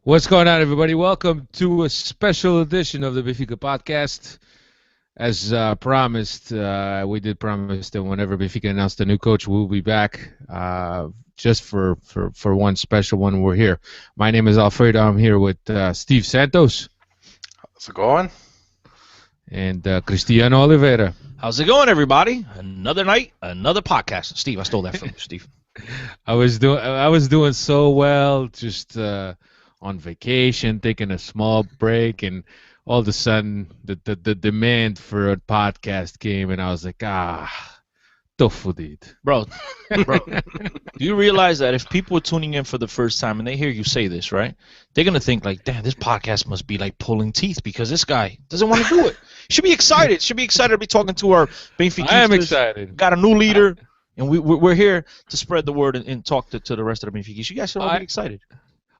What's going on, everybody? Welcome to a special edition of the Benfica podcast. As promised, we did promise that whenever Benfica announced a new coach, we'll be back just for one special one. We're here. My name is Alfredo. I'm here with Steve Santos How's it going? and Cristiano Oliveira. How's it going, everybody? Another night, another podcast. Steve, I stole that from you, Steve. I was doing so well, just on vacation, taking a small break, and all of a sudden the demand for a podcast came, and I was like, tô fudido. Bro, do you realize that if people are tuning in for the first time and they hear you say this, right, they're going to think like, damn, this podcast must be like pulling teeth because this guy doesn't want to do it. Should be excited. Should be excited to be talking to our Benfica. I am excited. Got a new leader, and we're here to spread the word and talk to the rest of the Benfica. You guys should all be excited.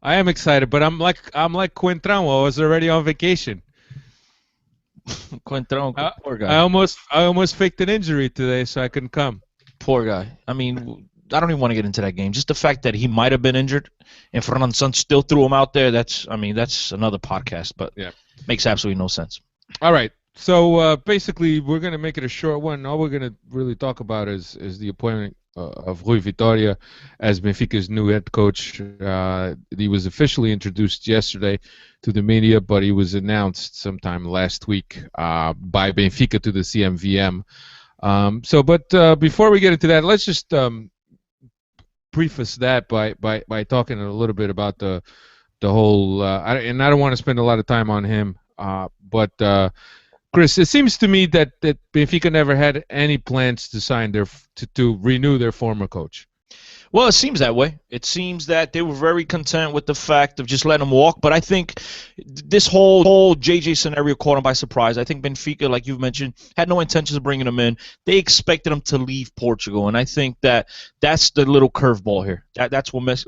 I am excited, but I'm like Quintrão. I was already on vacation. Quintrão, poor guy. I almost faked an injury today so I couldn't come. Poor guy. I mean, I don't even want to get into that game. Just the fact that he might have been injured and Fernando Santos still threw him out there, that's another podcast, but yeah, makes absolutely no sense. All right. So basically, we're going to make it a short one. All we're going to really talk about is the appointment of Rui Vitoria as Benfica's new head coach. He was officially introduced yesterday to the media, but he was announced sometime last week by Benfica to the CMVM. But before we get into that, let's just preface that by talking a little bit about the whole. And I don't want to spend a lot of time on him, but. Chris, it seems to me that Benfica never had any plans to sign to renew their former coach. Well, it seems that way. It seems that they were very content with the fact of just letting him walk. But I think this whole JJ scenario caught him by surprise. I think Benfica, like you've mentioned, had no intentions of bringing him in. They expected him to leave Portugal, and I think that's the little curveball here. That's what messed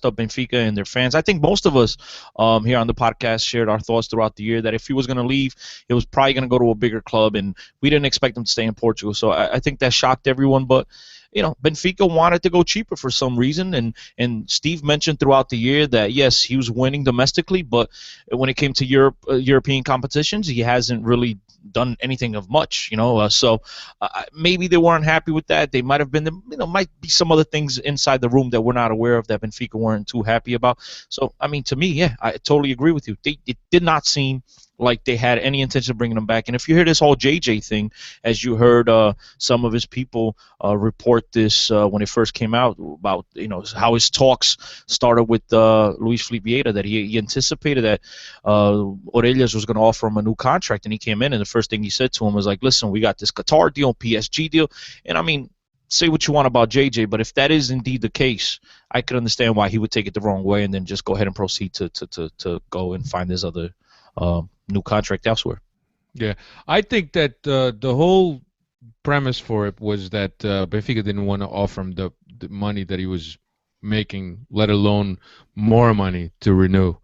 up Benfica and their fans. I think most of us here on the podcast shared our thoughts throughout the year that if he was going to leave, it was probably going to go to a bigger club, and we didn't expect him to stay in Portugal. So I think that shocked everyone, but. Benfica wanted to go cheaper for some reason, and Steve mentioned throughout the year that yes, he was winning domestically, but when it came to European competitions, he hasn't really done anything of much. So maybe they weren't happy with that. They might have been, might be some other things inside the room that we're not aware of that Benfica weren't too happy about. So I mean, to me, yeah, I totally agree with you. It did not seem like they had any intention of bringing him back. And if you hear this whole JJ thing, as you heard some of his people report this when it first came out about how his talks started with Luis Felipe Vieira, that he anticipated that Orelhas was going to offer him a new contract, and he came in and the first thing he said to him was like, listen, we got this Qatar deal, PSG deal, and I mean, say what you want about JJ, but if that is indeed the case, I could understand why he would take it the wrong way and then just go ahead and proceed to go and find his other new contract elsewhere. Yeah, I think that the whole premise for it was that Benfica didn't want to offer him the money that he was making, let alone more money to renew.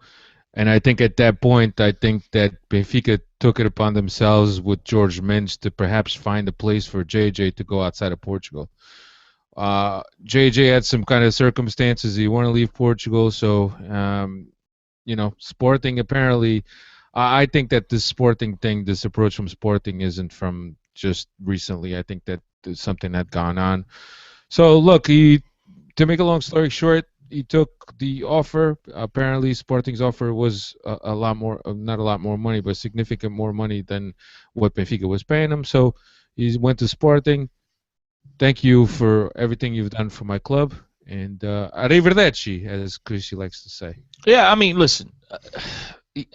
And I think at that point, I think that Benfica took it upon themselves with George Mendes to perhaps find a place for JJ to go outside of Portugal. JJ had some kind of circumstances. He wanted to leave Portugal, so Sporting apparently. I think that this Sporting thing, this approach from Sporting, isn't from just recently. I think that there's something that gone on. So look, to make a long story short, he took the offer. Apparently, Sporting's offer was a lot more, not a lot more money, but significant more money than what Benfica was paying him. So he went to Sporting. Thank you for everything you've done for my club. And arrivederci, as Chrissy likes to say. Yeah, I mean, listen.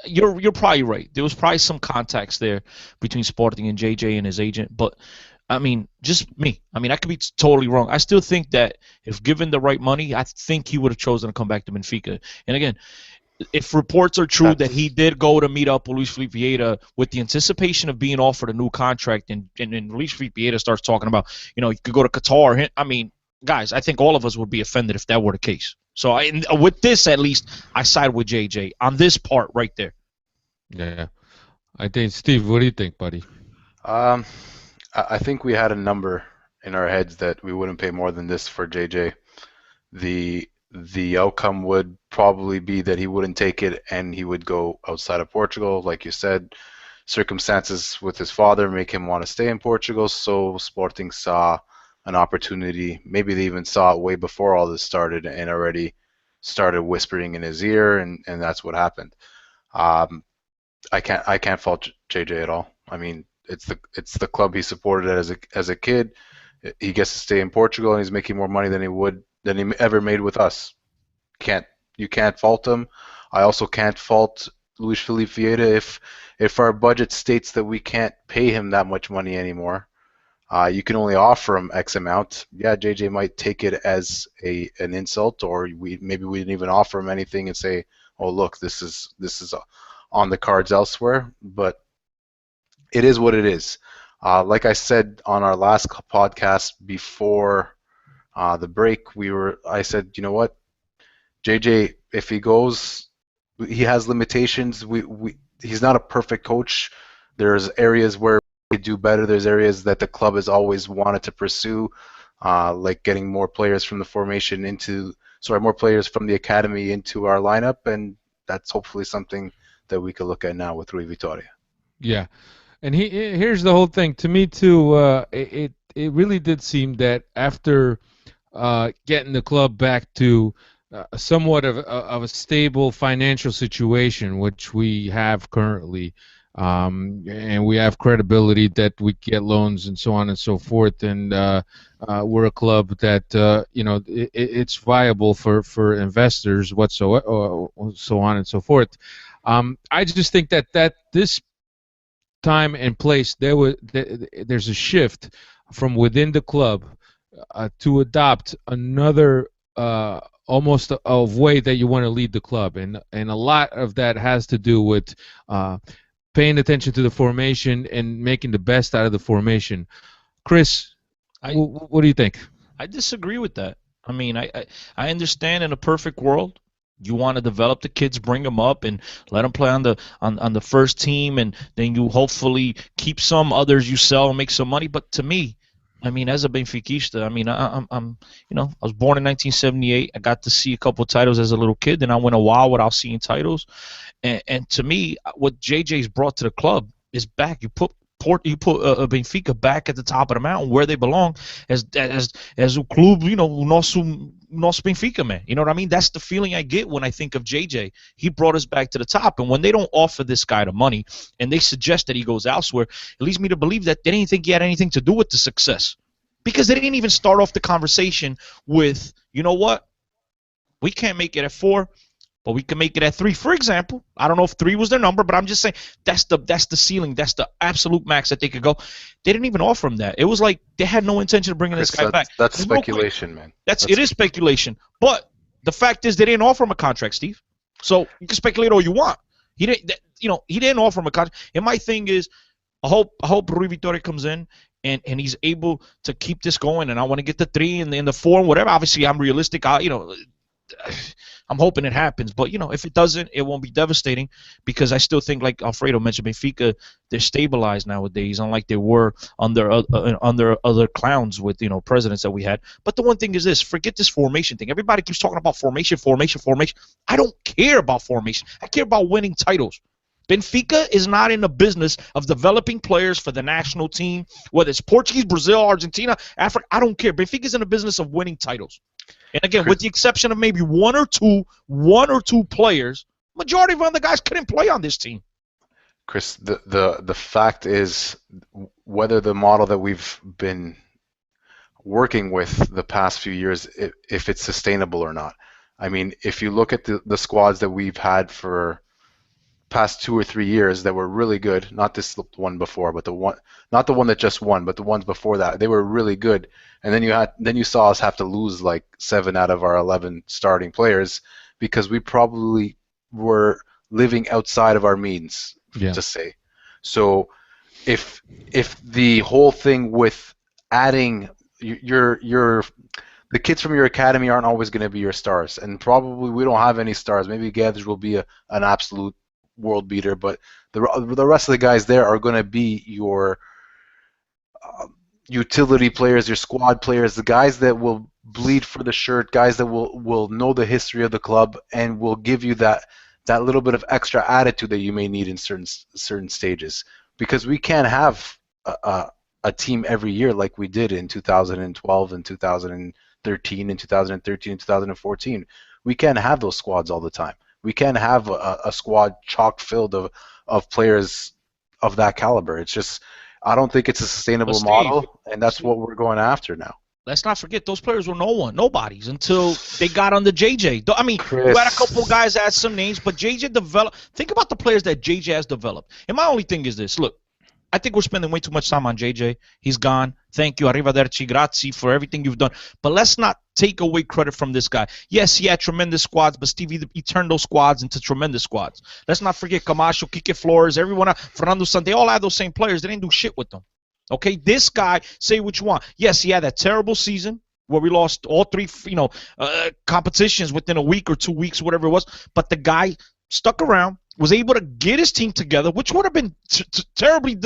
You're probably right. There was probably some contacts there between Sporting and JJ and his agent, but I mean, just me. I mean, I could be totally wrong. I still think that if given the right money, I think he would have chosen to come back to Benfica. And again, if reports are true that he did go to meet up with Luis Felipe Vieira with the anticipation of being offered a new contract, and Luis Felipe Vieira starts talking about, you could go to Qatar. I mean, guys, I think all of us would be offended if that were the case. So with this, at least, I side with JJ on this part right there. Yeah. I think, Steve, what do you think, buddy? I think we had a number in our heads that we wouldn't pay more than this for JJ. The the outcome would probably be that he wouldn't take it and he would go outside of Portugal. Like you said, circumstances with his father make him want to stay in Portugal. So Sporting saw an opportunity. Maybe they even saw it way before all this started and already started whispering in his ear, and that's what happened. Um, I can't fault JJ at all. I mean, it's the club he supported as a kid. He gets to stay in Portugal and he's making more money than he ever made with us. Can't you can't fault him. I also can't fault Luis Felipe Vieira if our budget states that we can't pay him that much money anymore. You can only offer him X amount. Yeah, JJ might take it as an insult, or maybe we didn't even offer him anything and say, "Oh, look, this is on the cards elsewhere." But it is what it is. Like I said on our last podcast before the break, I said, you know what, JJ, if he goes, he has limitations. He's not a perfect coach. There's areas where he could do better. There's areas that the club has always wanted to pursue, like getting more players from the formation more players from the academy into our lineup, and that's hopefully something that we could look at now with Rui Vitoria. Yeah. And here's the whole thing. To me, too, it really did seem that after getting the club back to somewhat of a stable financial situation, which we have currently, and we have credibility that we get loans and so on and so forth, and we're a club that it's viable for investors whatsoever, so on and so forth. I just think that this time and place there's a shift from within the club to adopt another almost a way that you want to lead the club, and a lot of that has to do with paying attention to the formation and making the best out of the formation. Chris, what do you think? I disagree with that. I mean, I understand in a perfect world, you want to develop the kids, bring them up, and let them play on the first team, and then you hopefully keep some others, you sell and make some money. But to me, I mean, as a Benfiquista, I mean, I'm I was born in 1978. I got to see a couple of titles as a little kid, then I went a while without seeing titles. And to me, what JJ's brought to the club is back. You put Benfica back at the top of the mountain where they belong as o clube, nosso Benfica, man. You know what I mean? That's the feeling I get when I think of JJ. He brought us back to the top, and when they don't offer this guy the money and they suggest that he goes elsewhere, it leads me to believe that they didn't think he had anything to do with the success, because they didn't even start off the conversation with, you know what, we can't make it at 4. But we can make it at 3, for example. I don't know if 3 was their number, but I'm just saying that's the ceiling. That's the absolute max that they could go. They didn't even offer him that. It was like they had no intention of bringing this guy back. That's speculation, man. It is speculation. But the fact is, they didn't offer him a contract, Steve. So you can speculate all you want. He didn't offer him a contract. And my thing is, I hope Rui Vitoria comes in and he's able to keep this going. And I want to get the 3 and the 4 and whatever. Obviously, I'm realistic. I'm hoping it happens, but if it doesn't, it won't be devastating, because I still think, like Alfredo mentioned, Benfica, they're stabilized nowadays, unlike they were under other clowns with presidents that we had. But the one thing is this: forget this formation thing. Everybody keeps talking about formation. I don't care about formation. I care about winning titles. Benfica is not in the business of developing players for the national team, whether it's Portuguese, Brazil, Argentina, Africa. I don't care. Benfica is in the business of winning titles. And again, with the exception of maybe one or two players, majority of other guys couldn't play on this team. Chris, the fact is, whether the model that we've been working with the past few years, if it's sustainable or not. I mean, if you look at the squads that we've had for past 2 or 3 years that were really good, not this one before, but not the one that just won, but the ones before that, they were really good. And then you saw us have to lose like 7 out of our 11 starting players because we probably were living outside of our means, to say. So if the whole thing with adding the kids from your academy aren't always going to be your stars, and probably we don't have any stars. Maybe Gathers will be an absolute world beater, but the rest of the guys there are going to be your utility players, your squad players, the guys that will bleed for the shirt, guys that will know the history of the club and will give you that little bit of extra attitude that you may need in certain stages. Because we can't have a team every year like we did in 2012 and 2013 and 2013 and 2014. We can't have those squads all the time. We can't have a squad chock filled of players of that caliber. It's just I don't think it's a sustainable Steve, model, and that's what we're going after now. let's not forget those players were nobodies until they got under JJ. I mean, Chris. you had a couple of guys that had some names, but JJ developed. Think about the players that JJ has developed. And my only thing is this: look, I think we're spending way too much time on JJ. He's gone. Thank you, arrivederci, grazie for everything you've done. But let's not take away credit from this guy. Yes, he had tremendous squads, but Steve, he turned those squads into tremendous squads. Let's not forget Camacho, Kike Flores, everyone, Fernando Santos, they all had those same players. They didn't do shit with them. Okay, this guy, say what you want. Yes, he had that terrible season where we lost all three, competitions within a week or 2 weeks, whatever it was. But the guy stuck around, was able to get his team together, which would have been terribly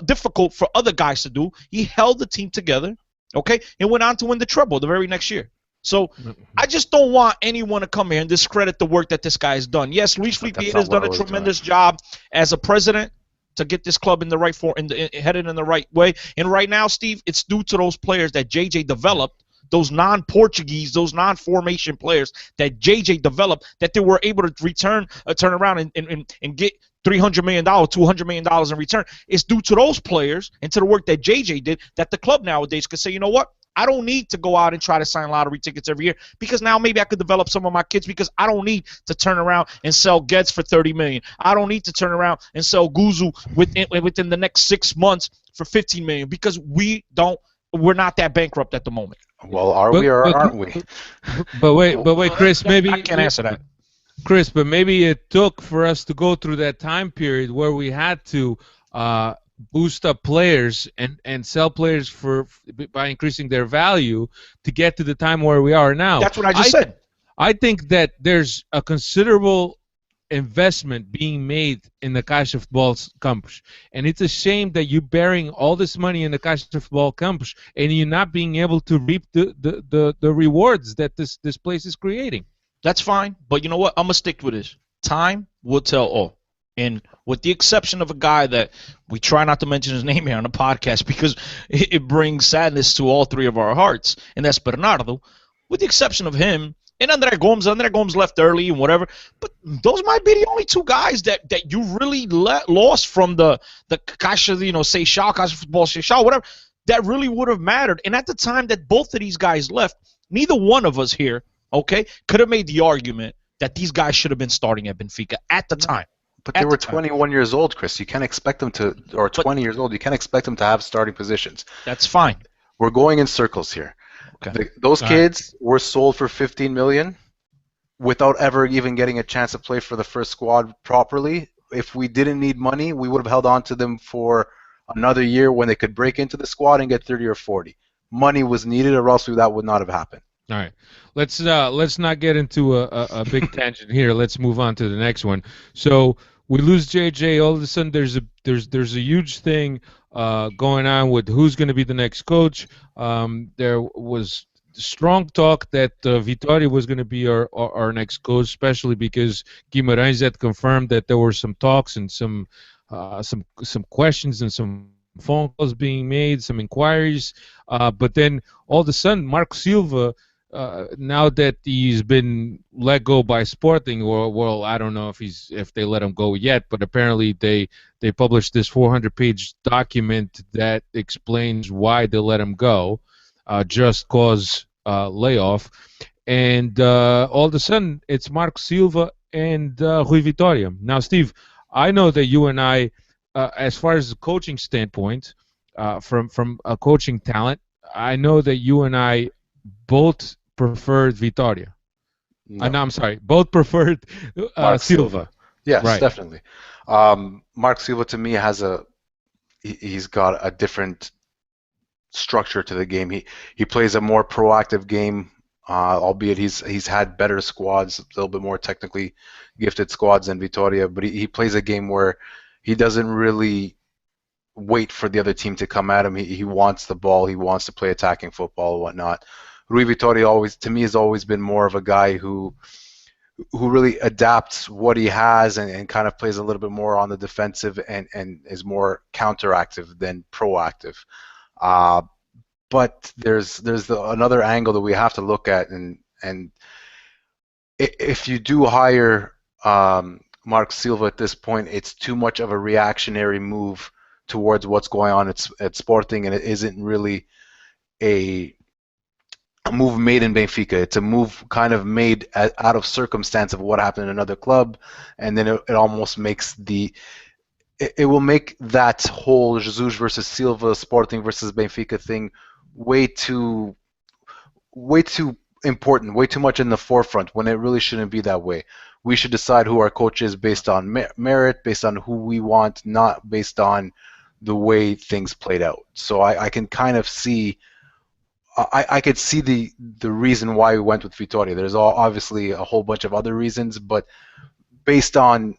difficult for other guys to do. He held the team together, okay, and went on to win the treble the very next year. So I just don't want anyone to come here and discredit the work that this guy has done. Yes, Luis Felipe has done a tremendous job as a president to get this club in the right headed in the right way. And right now, Steve, it's due to those players that JJ developed, those non-Portuguese, those non-formation players that JJ developed, that they were able to turn around and get $300 million, $200 million in return. It's due to those players and to the work that JJ did that the club nowadays could say, you know what? I don't need to go out and try to sign lottery tickets every year because now maybe I could develop some of my kids because I don't need to turn around and sell Gets for $30 million. I don't need to turn around and sell Guzu within the next 6 months for $15 million because we're not that bankrupt at the moment. Well, are we or aren't we? But wait, Chris. Maybe I can't answer that. Chris, but maybe it took for us to go through that time period where we had to boost up players and sell players by increasing their value to get to the time where we are now. That's what I just said. I think that there's a considerable investment being made in the Caixa Futebol Campos, and it's a shame that you're burying all this money in the Caixa Futebol Campos and you're not being able to reap the rewards that this place is creating. That's fine, but you know what? I'm gonna stick with this. Time will tell all. And with the exception of a guy that we try not to mention his name here on the podcast because it brings sadness to all three of our hearts, and that's Bernardo. With the exception of him and Andre Gomes left early and whatever, but those might be the only two guys that you really lost from the Caixa, Seixal, Caixa Futebol Seixal, whatever, that really would have mattered. And at the time that both of these guys left, neither one of us here, okay, could have made the argument that these guys should have been starting at Benfica at the time. But they were 21 years old, Chris. You can't expect them to, or 20 years old. You can't expect them to have starting positions. That's fine. We're going in circles here. Okay. Those kids were sold for $15 million without ever even getting a chance to play for the first squad properly. If we didn't need money, we would have held on to them for another year when they could break into the squad and get 30 or 40. Money was needed, or else that would not have happened. All right, let's not get into a big tangent here. Let's move on to the next one. So we lose JJ. All of a sudden, there's a huge thing going on with who's going to be the next coach. There was strong talk that Vitoria was going to be our next coach, especially because Guimarães had confirmed that there were some talks and some questions and some phone calls being made, some inquiries. But then all of a sudden, Marco Silva. Now that he's been let go by Sporting, or well, I don't know if they let him go yet, but apparently they published this 400-page document that explains why they let him go, just cause layoff, and all of a sudden it's Marco Silva and Rui Vitoria. Now, Steve, I know that you and I, as far as the coaching standpoint, from a coaching talent, I know that you and I both preferred Vitoria. No. No, I'm sorry. Both preferred Silva. Yes, right. Definitely. Mark Silva to me he's got a different structure to the game. He plays a more proactive game, albeit he's had better squads, a little bit more technically gifted squads than Vitoria, but he plays a game where he doesn't really wait for the other team to come at him. He wants the ball. He wants to play attacking football and whatnot. Rui Vitoria always, to me, has always been more of a guy who really adapts what he has and kind of plays a little bit more on the defensive and is more counteractive than proactive. Uh, but there's another angle that we have to look at, and if you do hire Mark Silva at this point, it's too much of a reactionary move towards what's going on at Sporting, and it isn't really a move made in Benfica. It's a move kind of made out of circumstance of what happened in another club, and then it almost makes it will make that whole Jesus versus Silva, Sporting versus Benfica thing way too important, way too much in the forefront when it really shouldn't be that way. We should decide who our coach is based on merit, based on who we want, not based on the way things played out. So I can kind of see, I could see the reason why we went with Vitoria. There's obviously a whole bunch of other reasons, but based on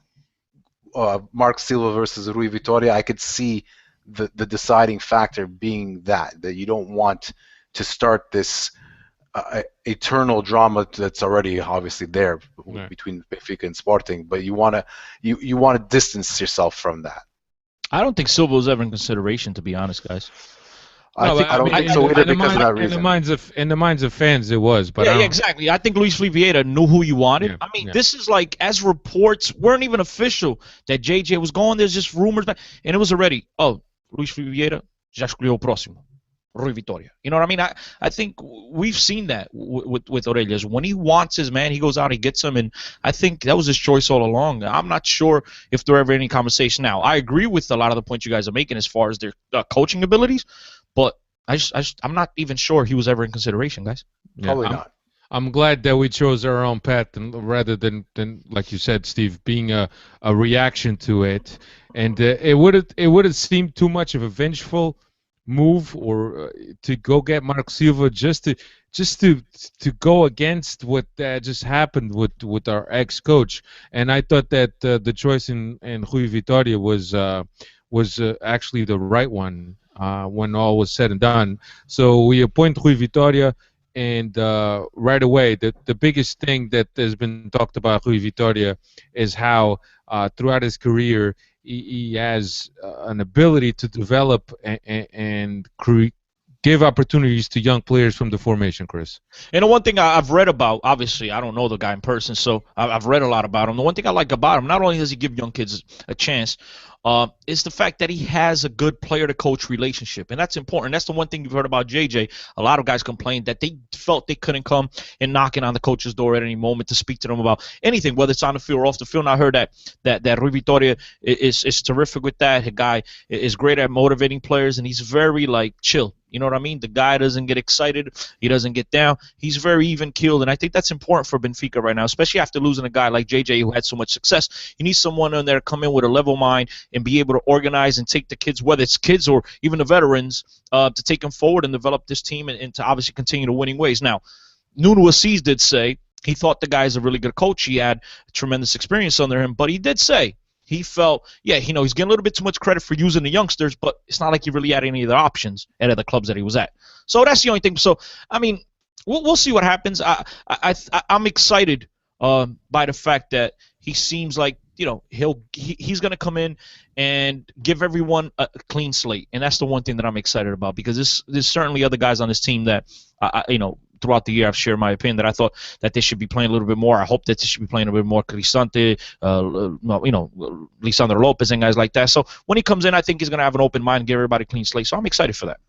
Mark Silva versus Rui Vitoria, I could see the deciding factor being that you don't want to start this eternal drama that's already obviously there between Benfica and Sporting, but you want to distance yourself from that. I don't think Silva was ever in consideration, to be honest, guys. I don't think so either because of that reason. In the minds of fans, it was, but yeah, exactly. I think Luis Vieira knew who he wanted. I mean, this is like, as reports weren't even official that JJ was going. There's just rumors, and it was already, Luis Vieira já escolheu o próximo. Rui Vitoria. You know what I mean? I think we've seen that with Orelhas. When he wants his man, he goes out, he gets him, and I think that was his choice all along. I'm not sure if there ever any conversation. Now, I agree with a lot of the points you guys are making as far as their coaching abilities, but I'm not even sure he was ever in consideration, guys. Probably not. I'm glad that we chose our own path rather than like you said, Steve, being a reaction to it. And it would have seemed too much of a vengeful move or to go get Mark Silva just to go against what just happened with our ex-coach. And I thought that the choice in Rui Vitoria was actually the right one when all was said and done. So we appoint Rui Vitoria, and right away the biggest thing that has been talked about Rui Vitoria is how throughout his career he has an ability to develop and give opportunities to young players from the formation, Chris. And the one thing I've read about, obviously I don't know the guy in person, so I've read a lot about him. The one thing I like about him, not only does he give young kids a chance, is the fact that he has a good player-to-coach relationship, and that's important. That's the one thing you've heard about JJ. A lot of guys complained that they felt they couldn't come and knocking on the coach's door at any moment to speak to them about anything, whether it's on the field or off the field. And I heard that Rui Vitoria is terrific with that. The guy is great at motivating players, and he's very chill. You know what I mean? The guy doesn't get excited. He doesn't get down. He's very even-keeled, and I think that's important for Benfica right now, especially after losing a guy like JJ who had so much success. You need someone in there to come in with a level mind and be able to organize and take the kids, whether it's kids or even the veterans, to take them forward and develop this team and to obviously continue to winning ways. Now, Nuno Assis did say he thought the guy's a really good coach. He had tremendous experience under him, but he did say he felt, he's getting a little bit too much credit for using the youngsters, but it's not like he really had any other options at other clubs that he was at. So that's the only thing. So, I mean, we'll see what happens. I'm excited by the fact that he seems like, he's going to come in and give everyone a clean slate, and that's the one thing that I'm excited about, because there's certainly other guys on this team that, throughout the year I've shared my opinion that I thought that they should be playing a little bit more. I hope that they should be playing a bit more Cristante, Lisandro Lopez and guys like that. So when he comes in, I think he's going to have an open mind and give everybody a clean slate. So I'm excited for that.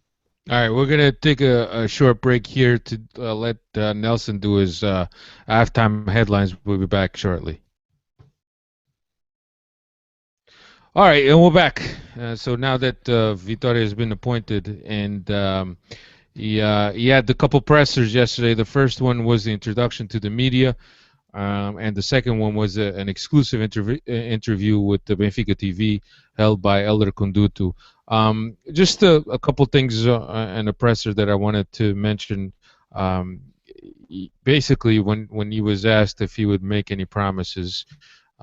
All right, we're going to take a short break here to let Nelson do his halftime headlines. We'll be back shortly. All right, and we're back. So now that Vitoria has been appointed, and he had a couple pressers yesterday. The first one was the introduction to the media, and the second one was an exclusive interview with the Benfica TV held by Elder Conduto. Just a couple things and a presser that I wanted to mention. Basically, when he was asked if he would make any promises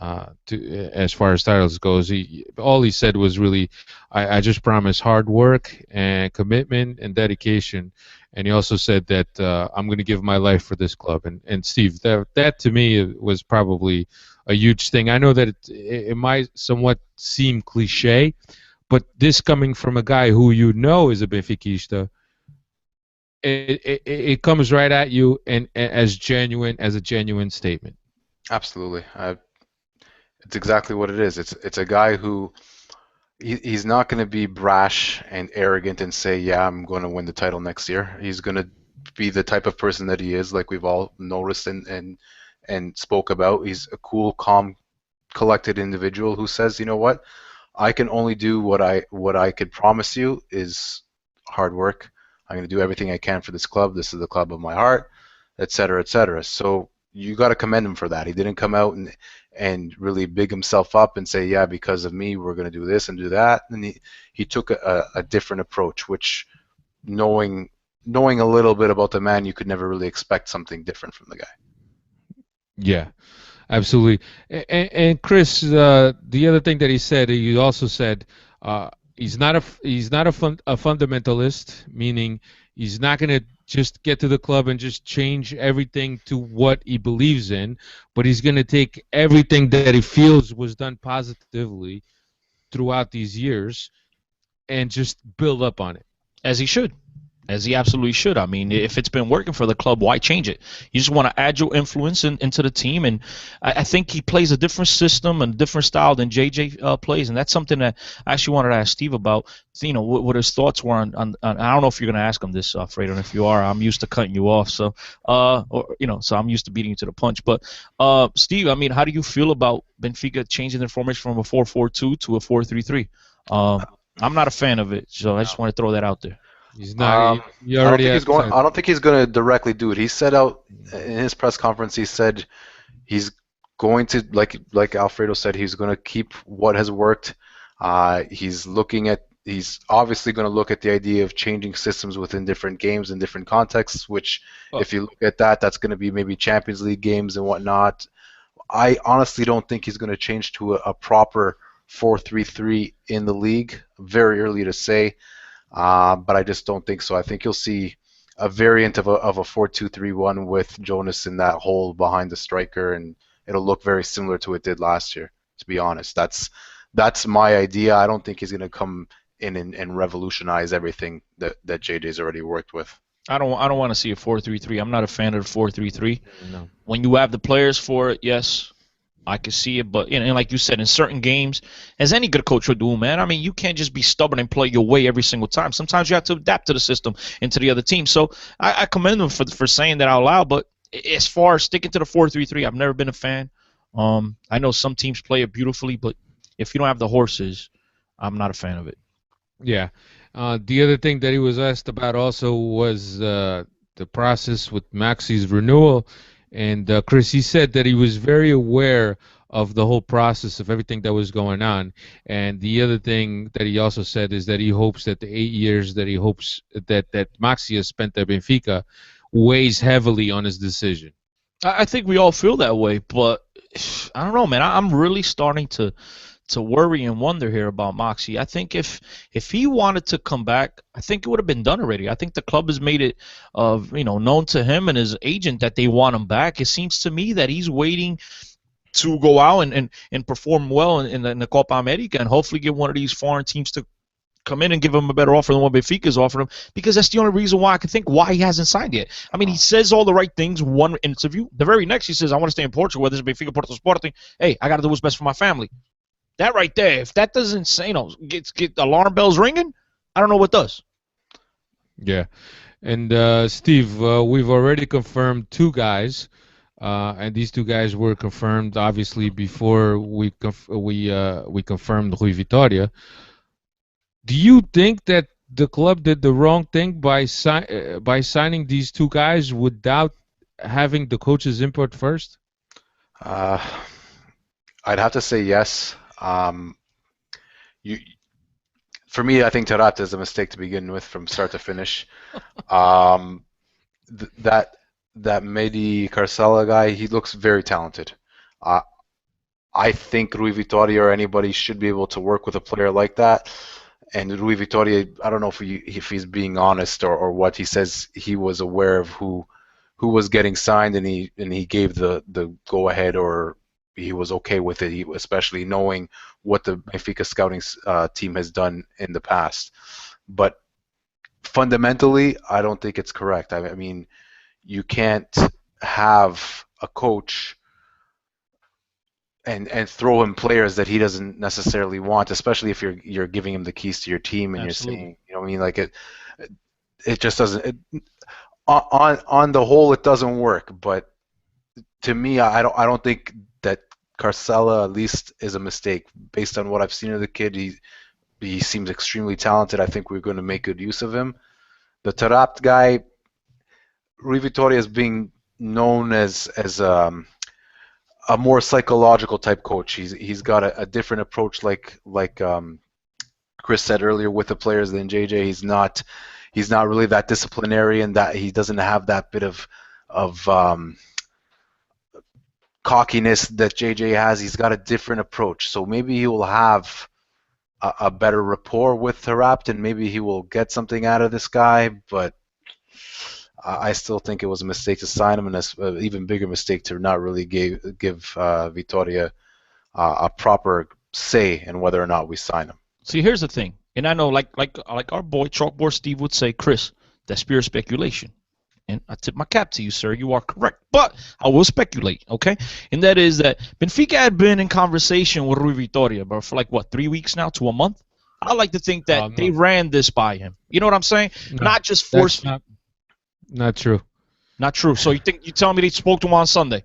as far as titles goes, all he said was really, I just promise hard work and commitment and dedication. and he also said that I'm going to give my life for this club. And Steve, that to me was probably a huge thing. I know that it might somewhat seem cliche, but this coming from a guy who you know is a Benfiquista, it comes right at you and as a genuine statement. Absolutely. It's exactly what it is. It's a guy who he's not going to be brash and arrogant and say, "Yeah, I'm going to win the title next year." He's going to be the type of person that he is, like we've all noticed and spoke about. He's a cool, calm, collected individual who says, "You know what? I can only do what I could promise you is hard work. I'm going to do everything I can for this club. This is the club of my heart, et cetera, et cetera." So you got to commend him for that. He didn't come out and really big himself up and say, "Yeah, because of me, we're going to do this and do that." And he took a different approach, which knowing a little bit about the man, you could never really expect something different from the guy. Yeah. Absolutely. And Chris, the other thing that he also said, he's not a fundamentalist, meaning he's not going to just get to the club and just change everything to what he believes in, but he's going to take everything that he feels was done positively throughout these years and just build up on it. As he should. As he absolutely should. I mean, if it's been working for the club, why change it? You just want to add your influence into the team, and I think he plays a different system and different style than JJ plays, and that's something that I actually wanted to ask Steve about. You know, what his thoughts were on I don't know if you're going to ask him this, Fredo, and if you are, I'm used to cutting you off, so so I'm used to beating you to the punch. But Steve, I mean, how do you feel about Benfica changing their formation from a 4-4-2 to a 4-3-3? I'm not a fan of it, so I just want to throw that out there. He's not. He already has. I don't think he's going to directly do it. He said out in his press conference. He said he's going to like Alfredo said. He's going to keep what has worked. He's obviously going to look at the idea of changing systems within different games and different contexts. Which, if you look at that, that's going to be maybe Champions League games and whatnot. I honestly don't think he's going to change to a proper 4-3-3 in the league. Very early to say. But I just don't think so. I think you'll see a variant of a 4-2-3-1 with Jonas in that hole behind the striker, and it'll look very similar to what it did last year. To be honest, that's my idea. I don't think he's going to come in and revolutionize everything that JJ's already worked with. I don't want to see a 4-3-3. I'm not a fan of the 4-3-3. No. When you have the players for it, yes, I can see it, but and like you said, in certain games, as any good coach would do, man. I mean, you can't just be stubborn and play your way every single time. Sometimes you have to adapt to the system and to the other team. So I commend him for saying that out loud. But as far as sticking to the 4-3-3, I've never been a fan. I know some teams play it beautifully, but if you don't have the horses, I'm not a fan of it. Yeah. The other thing that he was asked about also was the process with Maxi's renewal. And Chris, he said that he was very aware of the whole process of everything that was going on. And the other thing that he also said is that he hopes that the 8 years that he hopes that Maxi has spent at Benfica weighs heavily on his decision. I think we all feel that way, but I don't know, man. I'm really starting to worry and wonder here about Moxie. I think if he wanted to come back, I think it would have been done already. I think the club has made it known to him and his agent that they want him back. It seems to me that he's waiting to go out and perform well in the Copa America and hopefully get one of these foreign teams to come in and give him a better offer than what Benfica's offered him, because that's the only reason why I can think why he hasn't signed yet. I mean, he says all the right things one interview. The very next he says, I want to stay in Portugal, whether it's Benfica, Porto Sporting. Hey, I got to do what's best for my family. That right there, if that doesn't say, get alarm bells ringing, I don't know what does. Yeah. And Steve, we've already confirmed two guys, and these two guys were confirmed obviously before we confirmed Rui Vitoria. Do you think that the club did the wrong thing by signing these two guys without having the coach's input first? I'd have to say yes. For me, I think Tarata is a mistake to begin with from start to finish. That Mehdi Carcella guy, he looks very talented. I think Rui Vitoria or anybody should be able to work with a player like that. And Rui Vitoria, I don't know if he's being honest or what. He says he was aware of who was getting signed, and he gave the go ahead, or he was okay with it. Especially knowing what the Benfica scouting team has done in the past. But fundamentally, I don't think it's correct. I mean, you can't have a coach and throw him players that he doesn't necessarily want, especially if you're giving him the keys to your team and Absolutely. you're saying, you know what I mean, like it just doesn't. On the whole, it doesn't work. But to me, I don't think that Carcella at least is a mistake based on what I've seen of the kid. He seems extremely talented. I think we're going to make good use of him. The Taarabt guy, Rui Vitoria, is being known as a more psychological type coach. He's got a different approach, like Chris said earlier, with the players than JJ. He's not really that disciplinarian. That he doesn't have that bit of cockiness that JJ has. He's got a different approach. So maybe he will have a better rapport with Taarabt, and maybe he will get something out of this guy. But I still think it was a mistake to sign him, and an even bigger mistake to not really give Vitoria a proper say in whether or not we sign him. See, here's the thing, and I know, like our boy Chalkboard Steve would say, Chris, that's pure speculation. And I tip my cap to you, sir. You are correct. But I will speculate, okay? And that is that Benfica had been in conversation with Rui Vitoria, but for like, what, 3 weeks now to a month? I like to think that they ran this by him. You know what I'm saying? No, not just force. Not true. Not true. So you telling me they spoke to him on Sunday?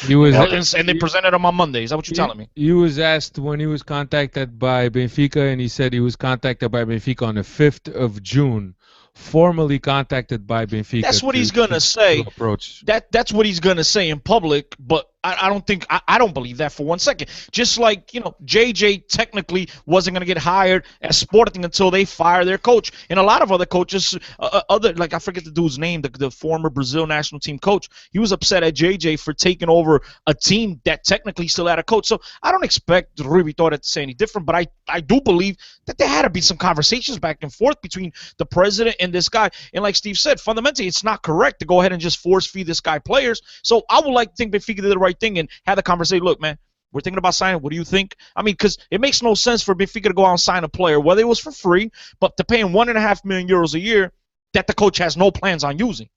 He was, and they presented him on Monday. Is that what you're telling me? He was asked when he was contacted by Benfica, and he said he was contacted by Benfica on the 5th of June. Formally contacted by Benfica. That's what he's gonna say. Approach. That's what he's gonna say in public, but I don't think I don't believe that for 1 second. Just like, JJ technically wasn't gonna get hired at Sporting until they fire their coach, and a lot of other coaches, like I forget the dude's name, the former Brazil national team coach, he was upset at JJ for taking over a team that technically still had a coach. So I don't expect Rui Vitoria to say any different, but I do believe that there had to be some conversations back and forth between the president and this guy. And like Steve said, fundamentally, it's not correct to go ahead and just force feed this guy players. So I would like to think Benfica did the right thing and had the conversation. Look, man, we're thinking about signing. What do you think? I mean, because it makes no sense for Benfica to go out and sign a player, whether it was for free, but to pay him €1.5 million a year that the coach has no plans on using.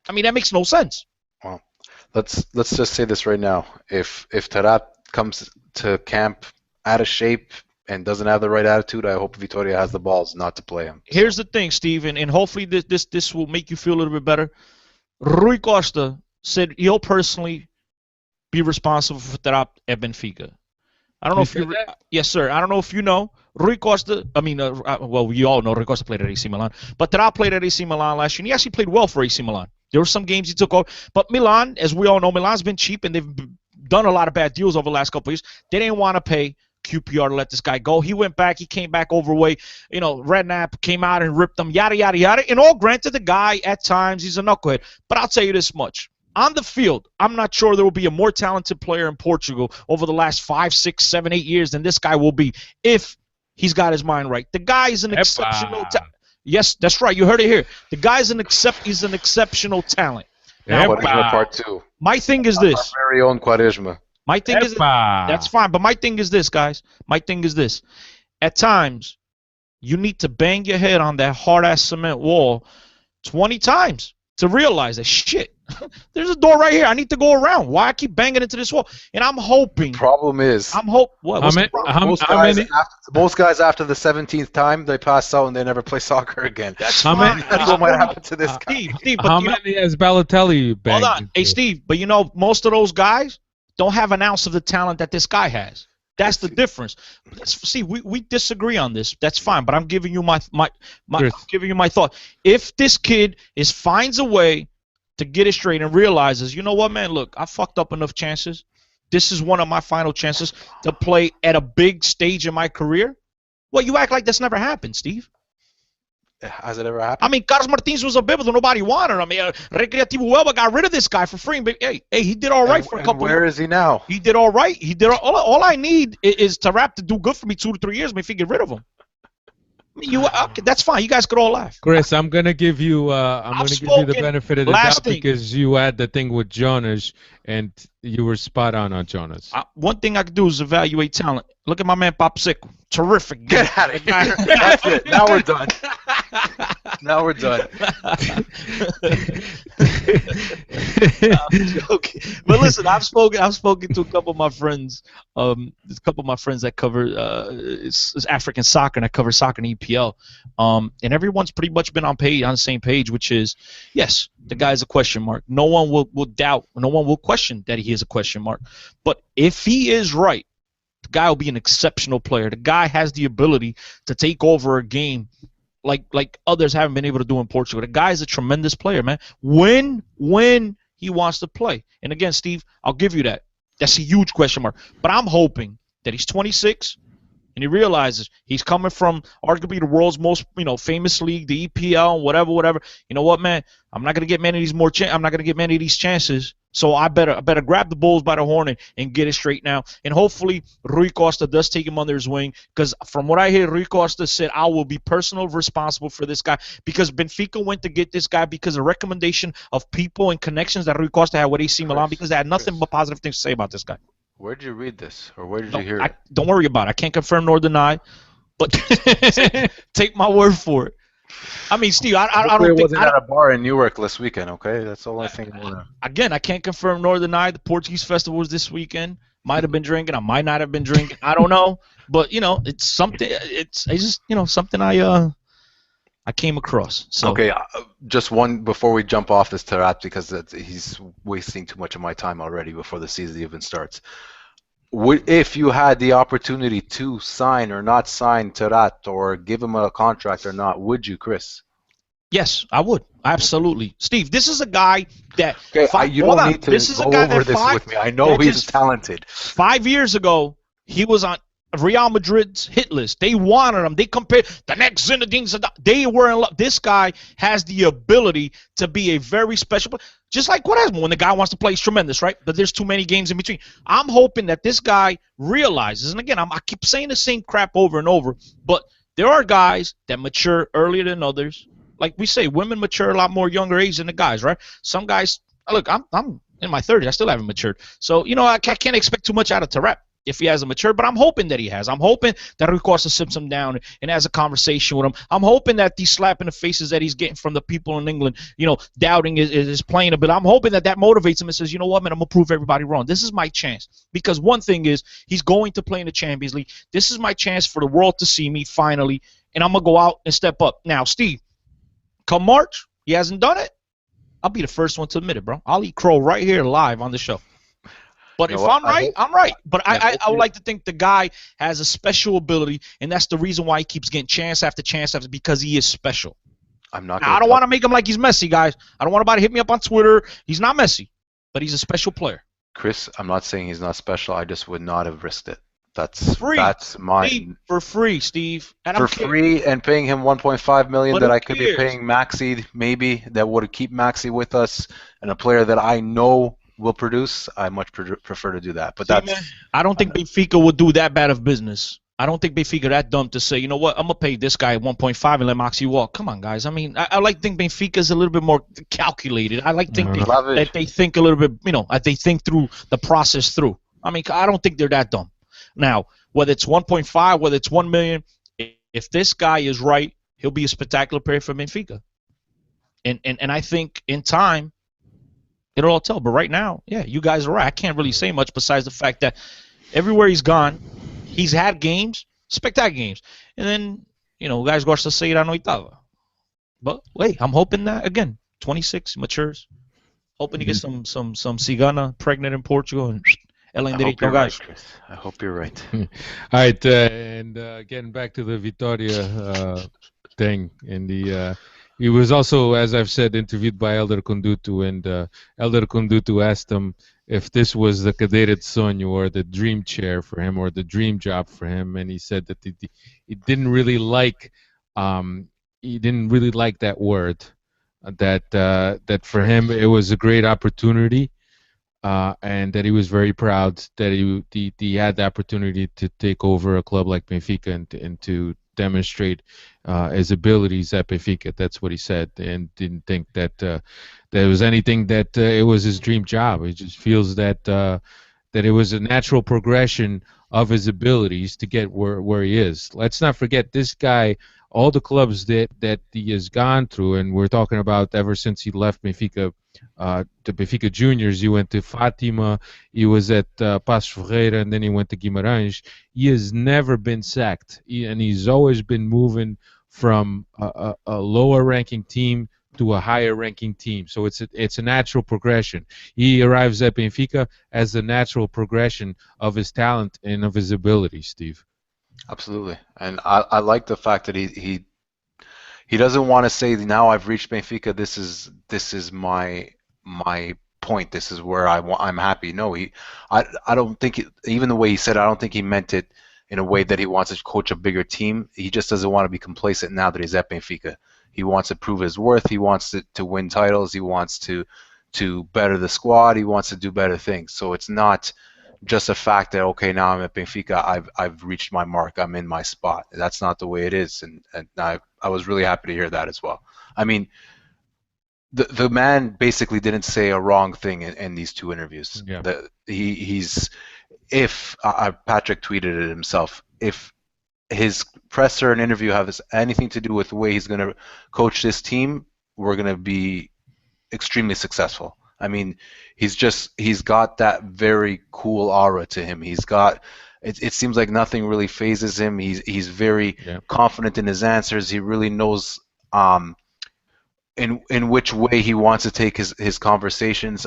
I mean, that makes no sense. Well, let's just say this right now. If Taarabt comes to camp out of shape and doesn't have the right attitude, I hope Vitoria has the balls not to play him. Here's the thing, Steve, and hopefully this will make you feel a little bit better. Rui Costa said he'll personally be responsible for Taarabt at Benfica. I don't know if you yes, sir. I don't know if you know. Rui Costa, well, we all know Rui Costa played at AC Milan, but Taarabt played at AC Milan last year, and he actually played well for AC Milan. There were some games he took over, but Milan, as we all know, Milan's been cheap, and they've done a lot of bad deals over the last couple of years. They didn't want to pay QPR to let this guy go. He went back. He came back overweight. Redknapp came out and ripped him, yada, yada, yada. And all granted, the guy, at times, he's a knucklehead. But I'll tell you this much. On the field, I'm not sure there will be a more talented player in Portugal over the last 5, 6, 7, 8 years than this guy will be if he's got his mind right. The guy is an exceptional talent. Yes, that's right. You heard it here. The guy's he's an exceptional talent. Now, Quaresma part 2. My thing is this. Our very own Quaresma. My thing is that's fine, but my thing is this, guys. My thing is this. At times, you need to bang your head on that hard-ass cement wall 20 times to realize that, shit, there's a door right here. I need to go around. Why I keep banging into this wall? And I'm hoping. The problem is. What? Most guys after the 17th time, they pass out and they never play soccer again. That's fine. That's what might happen to this guy. Steve, how many has Balotelli banged? Hold on. Hey, Steve, but most of those guys don't have an ounce of the talent that this guy has. That's the difference. See, we disagree on this. That's fine, but I'm giving you my giving you my thought. If this kid finds a way to get it straight and realizes, you know what, man, look, I fucked up enough chances. This is one of my final chances to play at a big stage in my career. Well, you act like that's never happened, Steve. Has it ever happened? I mean, Carlos Martins was a bibble. Nobody wanted him. I mean, Recreativo Huelva got rid of this guy for free. But hey, he did all right for a couple. Where is he now? He did all right. He did all I need is Taarabt to do good for me 2 to 3 years. Maybe get rid of him. Okay, that's fine. You guys could all laugh. Chris, I'm gonna give you I've the spoken. benefit of the Last doubt thing. because you had the thing with Jonas and you were spot on Jonas. One thing I could do is evaluate talent. Look at my man Popsicle. Terrific. Get out of here. That's it. Now we're done. Now we're done. I'm joking. But listen, I've spoken to a couple of my friends. There's a couple of my friends that cover it's African soccer and I cover soccer in EPL. And everyone's pretty much been on the same page, which is yes, the guy's a question mark. No one will doubt, no one will question that he is a question mark. But if he is right, the guy will be an exceptional player. The guy has the ability to take over a game like others haven't been able to do in Portugal. The guy is a tremendous player, man. When he wants to play. And again, Steve, I'll give you that. That's a huge question mark. But I'm hoping that he's 26 and he realizes he's coming from arguably the world's most, famous league, the EPL, whatever. You know what, man? I'm not gonna get many of these chances. So I better grab the bulls by the horn and get it straight now. And hopefully Rui Costa does take him under his wing, because from what I hear, Rui Costa said, I will be personally responsible for this guy, because Benfica went to get this guy because of recommendation of people and connections that Rui Costa had with AC Milan, because they had nothing but positive things to say about this guy. Where did you read this, or where did you hear it? Don't worry about it. I can't confirm nor deny, but take my word for it. I mean, Steve, I don't think... It wasn't at a bar in Newark this weekend, okay? That's the only thing I want to... Again, I can't confirm nor deny. The Portuguese festival was this weekend. Might have been drinking. I might not have been drinking. I don't know. But, it's something... It's just, something I came across. So. Okay, just one before we jump off this Tarat, because he's wasting too much of my time already before the season even starts. If you had the opportunity to sign or not sign Tarat, or give him a contract or not, would you, Chris? Yes, I would. Absolutely. Steve, this is a guy that... Okay, you don't need to go over this with me. I know he's talented. 5 years ago, he was on Real Madrid's hit list. They wanted him. They compared the next Zinedine Zidane. They were in love. This guy has the ability to be a very special player. Just like what happens when the guy wants to play, he's tremendous, right? But there's too many games in between. I'm hoping that this guy realizes, and again, I keep saying the same crap over and over, but there are guys that mature earlier than others. Like we say, women mature a lot more younger age than the guys, right? Some guys, look, I'm in my 30s. I still haven't matured. So, I can't expect too much out of Tarat if he hasn't matured, but I'm hoping that he has. I'm hoping that Rui Costa sits him down and has a conversation with him. I'm hoping that these slap in the faces that he's getting from the people in England, doubting is playing a bit. I'm hoping that motivates him and says, you know what, man, I'm going to prove everybody wrong. This is my chance. Because one thing is, he's going to play in the Champions League. This is my chance for the world to see me finally, and I'm going to go out and step up. Now, Steve, come March, he hasn't done it, I'll be the first one to admit it, bro. I'll eat crow right here live on the show. But if I'm right, I'm right. But I would like to think the guy has a special ability, and that's the reason why he keeps getting chance after chance after, because he is special. I don't want to make him like he's Messi, guys. I don't want anybody to hit me up on Twitter. He's not Messi, but he's a special player. Chris, I'm not saying he's not special. I just would not have risked it. That's my Steve, for free, Steve. For free, and paying him 1.5 million that I could be paying Maxi, maybe that would keep Maxi with us, and a player that I know will produce. I much prefer to do that. But I don't think Benfica would do that bad of business. I don't think Benfica that dumb to say, you know what, I'm gonna pay this guy 1.5 and let Maxi walk. Come on, guys. I mean, I like to think Benfica is a little bit more calculated. I like to think that they think a little bit, they think through the process through. I mean, I don't think they're that dumb. Now, whether it's 1.5, whether it's 1 million, if this guy is right, he'll be a spectacular player for Benfica. And I think in time, it'll all tell. But right now, yeah, you guys are right. I can't really say much besides the fact that everywhere he's gone, he's had games, spectacular games. And then, guys gosta to say it on oitava. But wait, I'm hoping that, again, 26, matures. Hoping to get some cigana pregnant in Portugal and... I hope you're right. All right, and getting back to the Vitoria thing, and he was also, as I've said, interviewed by Elder Conduto, and Elder Conduto asked him if this was the cadeted sonho or the dream chair for him or the dream job for him, and he said that he didn't really like that word, that for him it was a great opportunity. And that he was very proud that he had the opportunity to take over a club like Benfica and to demonstrate his abilities at Benfica. That's what he said, and didn't think that there was anything that it was his dream job. He just feels that it was a natural progression of his abilities to get where he is. Let's not forget this guy, all the clubs that he has gone through, and we're talking about ever since he left Benfica, the Benfica Juniors. He went to Fatima, he was at Paços Ferreira, and then he went to Guimarães. He has never been sacked, and he's always been moving from a lower ranking team to a higher ranking team. So it's a natural progression. He arrives at Benfica as a natural progression of his talent and of his ability, Steve. Absolutely, and I like the fact that he doesn't want to say now I've reached Benfica. This is my point. This is where I'm happy. No, I don't think even the way he said it, I don't think he meant it in a way that he wants to coach a bigger team. He just doesn't want to be complacent now that he's at Benfica. He wants to prove his worth. He wants to win titles. He wants to better the squad. He wants to do better things. So it's not just a fact that okay, now I'm at Benfica. I've reached my mark. I'm in my spot. That's not the way it is. And I was really happy to hear that as well. I mean, the man basically didn't say a wrong thing in these two interviews. Yeah. He's if Patrick tweeted it himself. If his presser and interview has anything to do with the way he's going to coach this team, we're going to be extremely successful. I mean, he's got that very cool aura to him. He's got it seems like nothing really phases him. He's very confident in his answers. He really knows in which way he wants to take his conversations.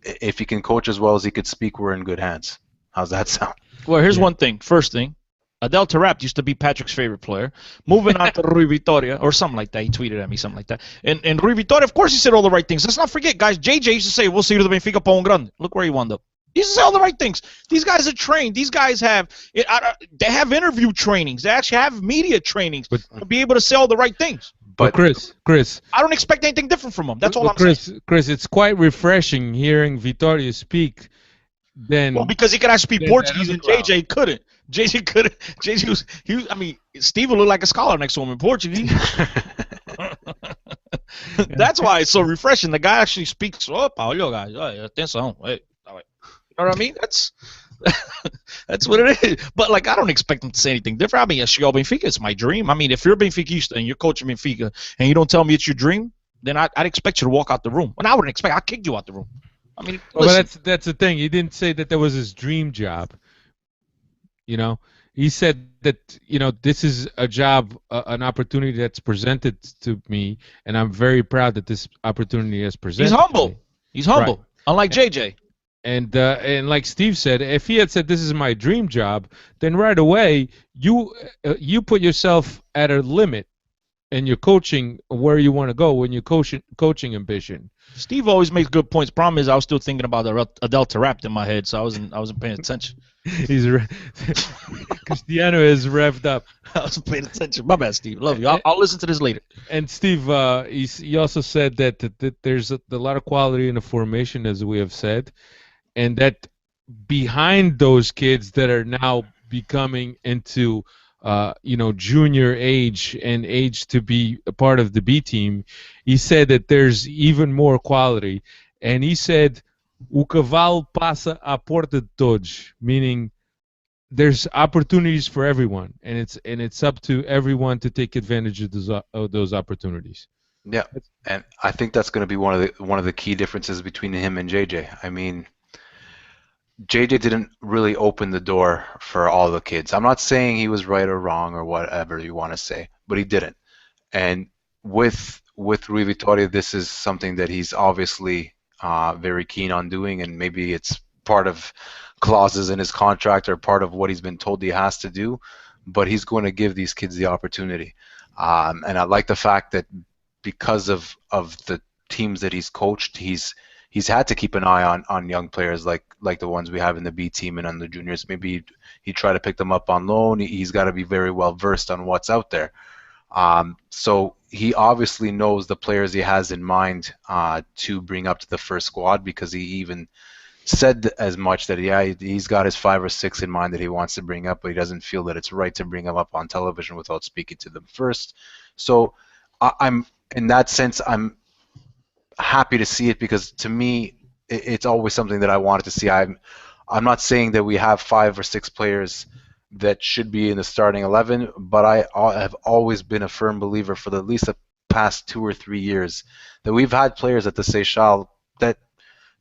If he can coach as well as he could speak, we're in good hands. How's that sound? Well, here's one thing. First thing, Adel Taarabt used to be Patrick's favorite player. Moving on to Rui Vitoria, or something like that. He tweeted at me something like that. And Rui Vitoria, of course, he said all the right things. Let's not forget, guys, JJ used to say, we'll see you to the Benfica pa un grande. Look where he wound up. He used to say all the right things. These guys are trained. These guys they have interview trainings. They actually have media trainings to be able to say all the right things. But Chris, I don't expect anything different from him. That's all I'm saying. Chris, it's quite refreshing hearing Vitoria speak. Well, because he could actually speak Portuguese and JJ couldn't. JJ couldn't. I mean, Steve will look like a scholar next to him in Portuguese. That's why it's so refreshing. The guy actually speaks. Opa, olha, guys. Atenção. You know what I mean? That's what it is. But like, I don't expect him to say anything different. I mean, Benfica, it's my dream. I mean, if you're Benfica and you're coaching Benfica and you don't tell me it's your dream, then I'd expect you to walk out the room. And I wouldn't expect. I kicked you out the room. I mean, but that's the thing. He didn't say that was his dream job. You know, he said that this is a job, an opportunity that's presented to me, and I'm very proud that this opportunity is presented. He's humble. To me. He's humble, right. Unlike JJ. And like Steve said, if he had said this is my dream job, then right away you put yourself at a limit in your coaching where you want to go when you're coaching ambition. Steve always makes good points. Problem is, I was still thinking about Adel Taarabt in my head, so I wasn't paying attention. Cristiano is revved up. I wasn't paying attention. My bad, Steve. Love you. I'll listen to this later. And Steve, he also said that there's a lot of quality in the formation, as we have said, and that behind those kids that are now becoming into junior age and age to be a part of the B team, he said that there's even more quality. And he said, o cavalo passa à porta de todos, meaning there's opportunities for everyone, and it's up to everyone to take advantage of those opportunities. Yeah, and I think that's going to be one of the key differences between him and JJ. I mean, JJ didn't really open the door for all the kids. I'm not saying he was right or wrong or whatever you want to say, but he didn't. And with Rui Vitoria, this is something that he's obviously very keen on doing, and maybe it's part of clauses in his contract or part of what he's been told he has to do, but he's going to give these kids the opportunity. And I like the fact that because of the teams that he's coached, he's had to keep an eye on young players like the ones we have in the B team and on the juniors. Maybe he try to pick them up on loan. He's got to be very well versed on what's out there. So he obviously knows the players he has in mind to bring up to the first squad, because he even said as much that he's got his 5 or 6 in mind that he wants to bring up, but he doesn't feel that it's right to bring them up on television without speaking to them first. So I'm in that sense, I'm happy to see it because to me, it's always something that I wanted to see. I'm not saying that we have 5 or 6 players that should be in the starting 11, but I have always been a firm believer for at least the past 2 or 3 years that we've had players at the Seychelles that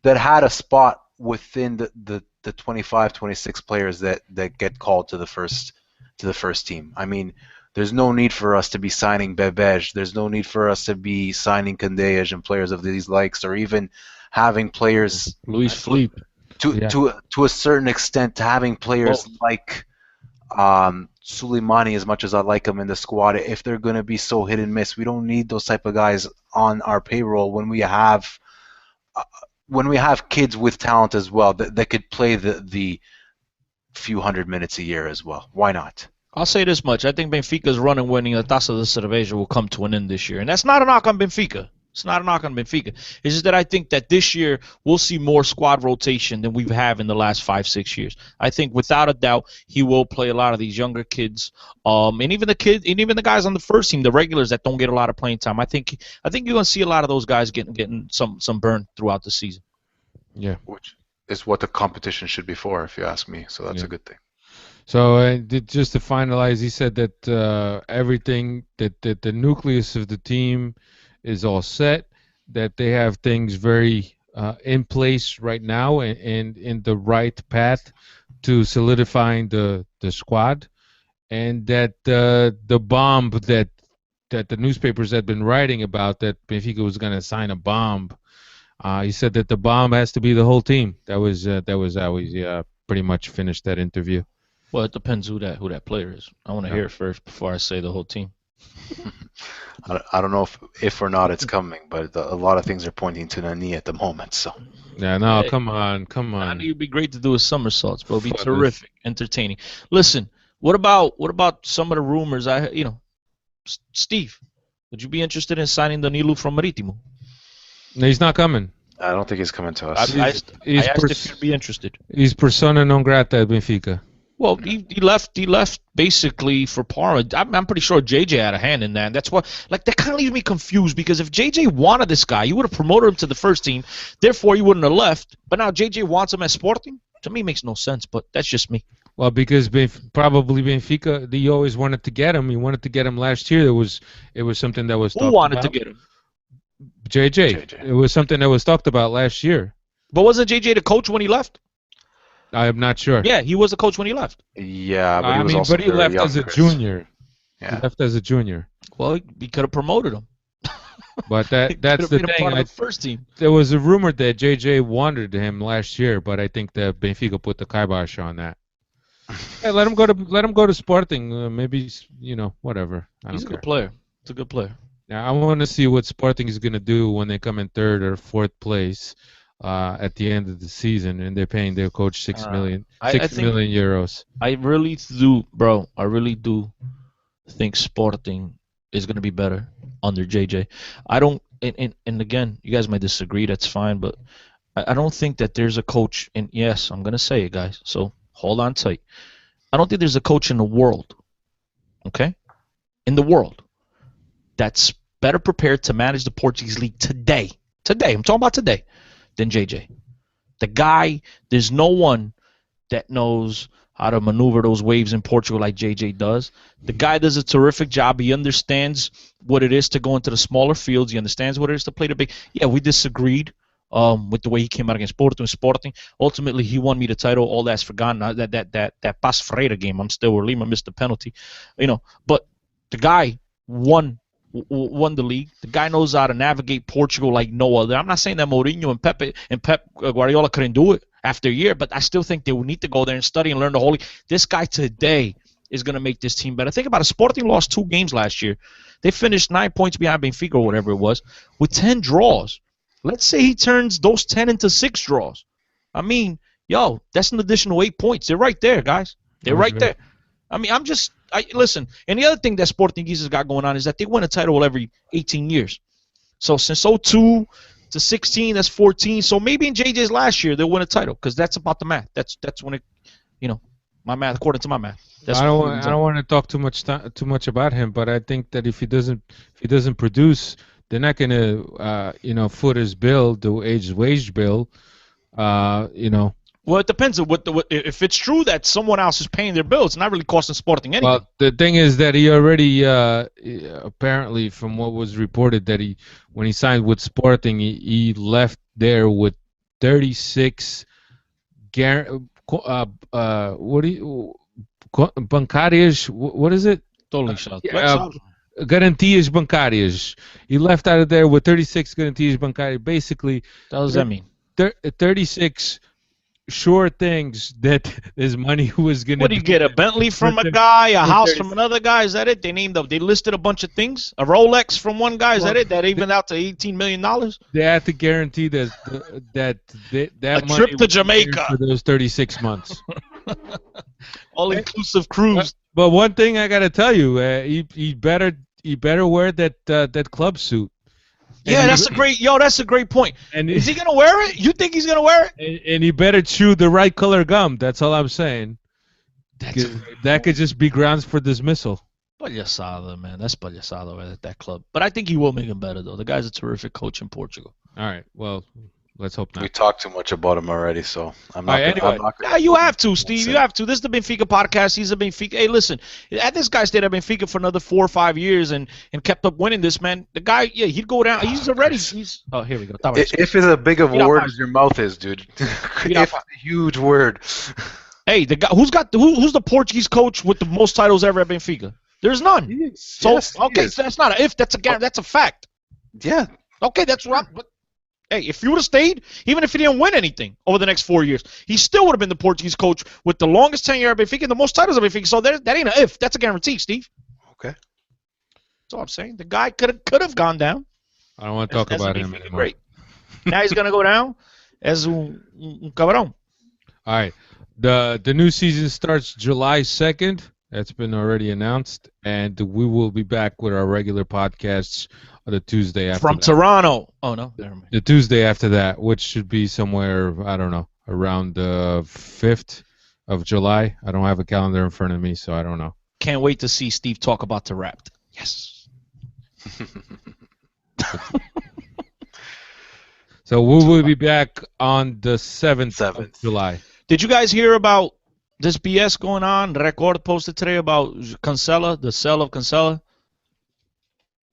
had a spot within the 25, 26 players that get called to the first team. I mean, there's no need for us to be signing Bebej. There's no need for us to be signing Candeias and players of these likes, or even having players Luis Felipe. to a certain extent, having players like Suleimani, as much as I like him in the squad, if they're going to be so hit and miss, we don't need those type of guys on our payroll when we have kids with talent as well that could play the few hundred minutes a year as well. Why not? I'll say this much. I think Benfica's run and winning the Taça de Cerveja will come to an end this year. And that's not a knock on Benfica. It's not a knock on Benfica. It's just that I think that this year we'll see more squad rotation than we've had in the last 5-6 years. I think without a doubt he will play a lot of these younger kids, and even the guys on the first team, the regulars that don't get a lot of playing time. I think you're gonna see a lot of those guys getting some burn throughout the season. Yeah, which is what the competition should be for, if you ask me. So that's a good thing. So just to finalize, he said that everything that the nucleus of the team is all set, that they have things very in place right now and in the right path to solidifying the squad, and that the bomb that the newspapers had been writing about, that Benfica was going to sign a bomb. He said that the bomb has to be the whole team. That was how he pretty much finished that interview. Well, it depends who that player is. I want to hear it first before I say the whole team. I don't know if or not it's coming, but a lot of things are pointing to Nani at the moment. So yeah, no, come on. Nani would be great to do his somersaults, bro. It'd be terrific, entertaining. Listen, what about some of the rumors? Steve, would you be interested in signing Danilo from Marítimo? No, he's not coming. I don't think he's coming to us. I asked if you'd be interested. He's persona non grata at Benfica. Well, he left basically for Parma. I'm pretty sure JJ had a hand in that. And that's why, that kind of leaves me confused, because if JJ wanted this guy, he would have promoted him to the first team. Therefore, he wouldn't have left. But now JJ wants him at Sporting. To me, it makes no sense. But that's just me. Well, because probably Benfica, he always wanted to get him. He wanted to get him last year. It was something that was talked about. Who wanted to get him? JJ. It was something that was talked about last year. But wasn't JJ the coach when he left? I am not sure. Yeah, he was the coach when he left. Yeah, but he left as a junior. Yeah. He left as a junior. Well, he could have promoted him. But that's the thing. Part of the first team. There was a rumor that JJ wanted him last year, but I think that Benfica put the kibosh on that. Hey, let him go to Sporting. Maybe whatever. He's a good player. It's a good player. Now I want to see what Sporting is going to do when they come in third or fourth place at the end of the season, and they're paying their coach 6 million euros. I really do, bro. I really do think Sporting is going to be better under JJ. I don't, and again, you guys might disagree. That's fine, but I don't think that there's a coach. And yes, I'm going to say it, guys. So hold on tight. I don't think there's a coach in the world, okay, in the world, that's better prepared to manage the Portuguese league today. Today, I'm talking about today. Than JJ. The guy, there's no one that knows how to maneuver those waves in Portugal like JJ does. The guy does a terrific job. He understands what it is to go into the smaller fields. He understands what it is to play the big. Yeah, we disagreed with the way he came out against Sporting. Ultimately, he won me the title. All that's forgotten. That Pas Freire game, I'm still where Lima missed the penalty. But the guy won the league. The guy knows how to navigate Portugal like no other. I'm not saying that Mourinho and Pep Guardiola couldn't do it after a year, but I still think they would need to go there and study and learn the whole league. This guy today is going to make this team better. Think about it. Sporting lost 2 games last year. They finished 9 points behind Benfica or whatever it was with 10 draws. Let's say he turns those 10 into 6 draws. I mean, that's an additional 8 points. They're right there, guys. They're right there. I mean, listen, and the other thing that Sporting has got going on is that they win a title every 18 years. So since 02 to 16, that's 14. So maybe in JJ's last year they'll win a title because that's about the math. That's when it, my math according to my math. That's I don't want to talk too much about him, but I think that if he doesn't produce, they're not gonna foot his bill, the wage bill. Well, it depends on if it's true that someone else is paying their bill, it's not really costing Sporting anything. Well, the thing is that he already apparently, from what was reported, that when he signed with Sporting, he left there with 36 bancárias. What is it? Totally shot. Garantias bancárias. He left out of there with 36 garantias bancárias. Basically, what does that mean? 36 sure things that his money was gonna. What do you get? A Bentley from a guy, a house from another guy? Is that it? They listed a bunch of things. A Rolex from one guy. Is that it? That evened out to $18 million. They had to guarantee that a money trip to Jamaica for those 36 months. All inclusive cruise. But one thing I gotta tell you, he better wear that club suit. Yeah, that's a great point. And is he gonna wear it? You think he's gonna wear it? And he better chew the right color gum. That's all I'm saying. That could just be grounds for dismissal. Palhaçada, man. That's palhaçada at that club. But I think he will make him better, though. The guy's a terrific coach in Portugal. All right. Well, let's hope not. We talked too much about him already, so I'm not. Anyway. Yeah, you have to, Steve. You have to. This is the Benfica podcast. He's a Benfica. Hey, listen. This guy stayed at Benfica for another 4 or 5 years and kept up winning this, man. The guy, yeah, he'd go down. He's already. Oh, here we go. If it's as big of a word as your mouth is, dude. If it's a huge word. Hey, the guy who's the Portuguese coach with the most titles ever at Benfica? There's none. So yes, okay, so that's not an if. That's a fact. Yeah. Okay, that's right. But hey, if you would have stayed, even if he didn't win anything over the next 4 years, he still would have been the Portuguese coach with the longest tenure at Benfica and the most titles at Benfica. So that ain't an if. That's a guarantee, Steve. Okay. That's all I'm saying. The guy could have gone down. I don't want to talk about him anymore. Great. Now he's gonna go down as un cabrón. All right. The new season starts July 2nd. That's been already announced, and we will be back with our regular podcasts the Tuesday after from that. Toronto. Oh no, never mind. The Tuesday after that, which should be somewhere, I don't know, around the 5th of July. I don't have a calendar in front of me, so I don't know. Can't wait to see Steve talk about the Rapt. Yes. So we will be back on the 7th of July. Did you guys hear about this BS going on? Record posted today about Cancela, the sale of Cancela.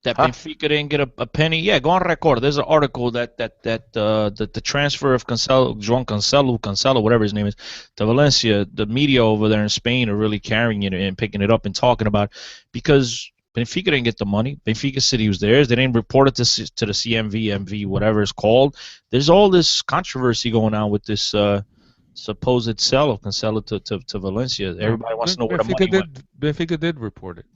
That Benfica didn't get a penny. Yeah, go on Record. There's an article that the transfer of Cancelo, whatever his name is, to Valencia. The media over there in Spain are really carrying it and picking it up and talking about it because Benfica didn't get the money. Benfica City was theirs. They didn't report it to the CMV, MV, whatever it's called. There's all this controversy going on with this supposed sale of Cancelo to Valencia. Everybody wants to know where the money went. Benfica did report it.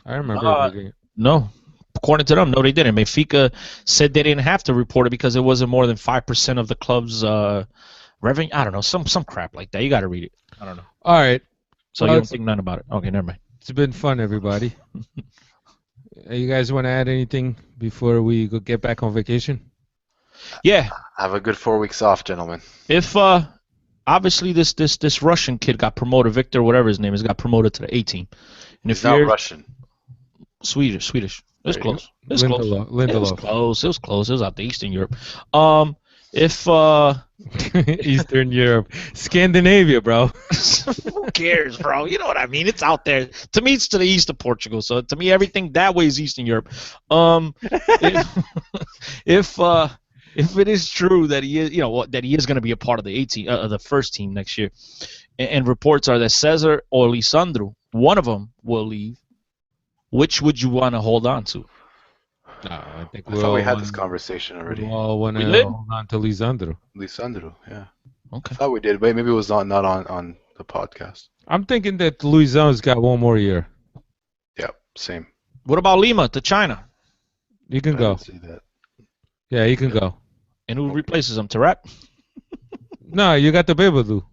I remember. No. According to them, no, they didn't. Benfica said they didn't have to report it because it wasn't more than 5% of the club's revenue. I don't know, some crap like that. You got to read it. I don't know. All right. So you don't think nothing about it? Okay, never mind. It's been fun, everybody. You guys want to add anything before we get back on vacation? Yeah. Have a good 4 weeks off, gentlemen. If obviously this Russian kid got promoted, Victor, whatever his name is, got promoted to the A team. And He's not Russian. Swedish. It was close. It was Lindelof. It was close. It was out to Eastern Europe. If Eastern Europe, Scandinavia, bro. Who cares, bro? You know what I mean? It's out there. To me, it's to the east of Portugal. So to me, everything that way is Eastern Europe. If it is true that he is, that he is going to be a part of the A team, the first team next year, and reports are that Cesar or Lisandro, one of them will leave. Which would you want to hold on to? No, I think I thought we had this conversation already. We all want to hold on to Lisandro. Lisandro, yeah. Okay. I thought we did, but maybe it was not on the podcast. I'm thinking that Luisão's got one more year. Yeah, same. What about Lima to China? He can go. See that. Yeah, he can go. And who replaces him? Tarat? No, you got the Bebadu.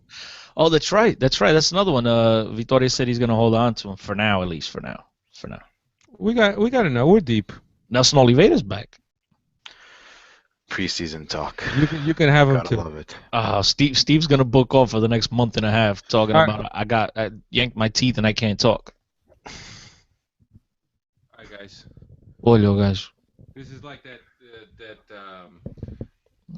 Oh, that's right. That's another one. Vitoria said he's going to hold on to him for now, at least for now. We got to know. We're deep. Nelson Oliveira's back. Preseason talk. You can have him Gotta too. love it. Steve's gonna book off for the next month and a half talking All right. about I yanked my teeth and I can't talk. All right, guys. Olho, guys. This is like that.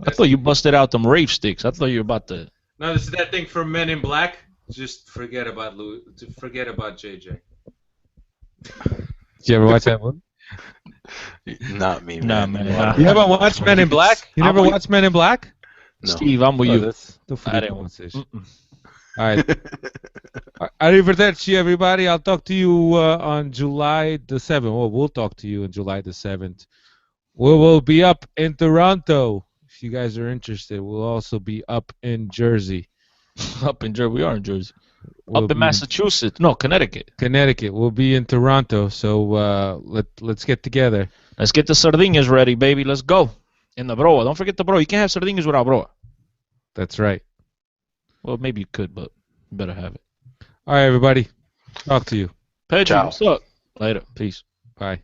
I thought you busted out them rave sticks. I thought you were about to. No, this is that thing from Men in Black. Just forget about forget about JJ. Did you ever watch that one? Not me, Nah, man. man, nah. You haven't watched Men in Black? You never watched Men in Black? No. Steve, I'm with Oh, you. that's the I didn't want. All right. Arrivederci, everybody. I'll talk to you on July the 7th. Well, we'll talk to you on July the 7th. We will be up in Toronto. If you guys are interested, we'll also be up in Jersey. Up in Jersey, we are in Jersey. We'll Up in be Massachusetts, no, Connecticut. Connecticut. We'll be in Toronto. So let's get together. Let's get the sardines ready, baby. Let's go. In the broa. Don't forget the broa. You can't have sardines without broa. That's right. Well, maybe you could, but you better have it. All right, everybody. Talk to you. Pedro, Ciao. what's up? Later. Peace. Bye.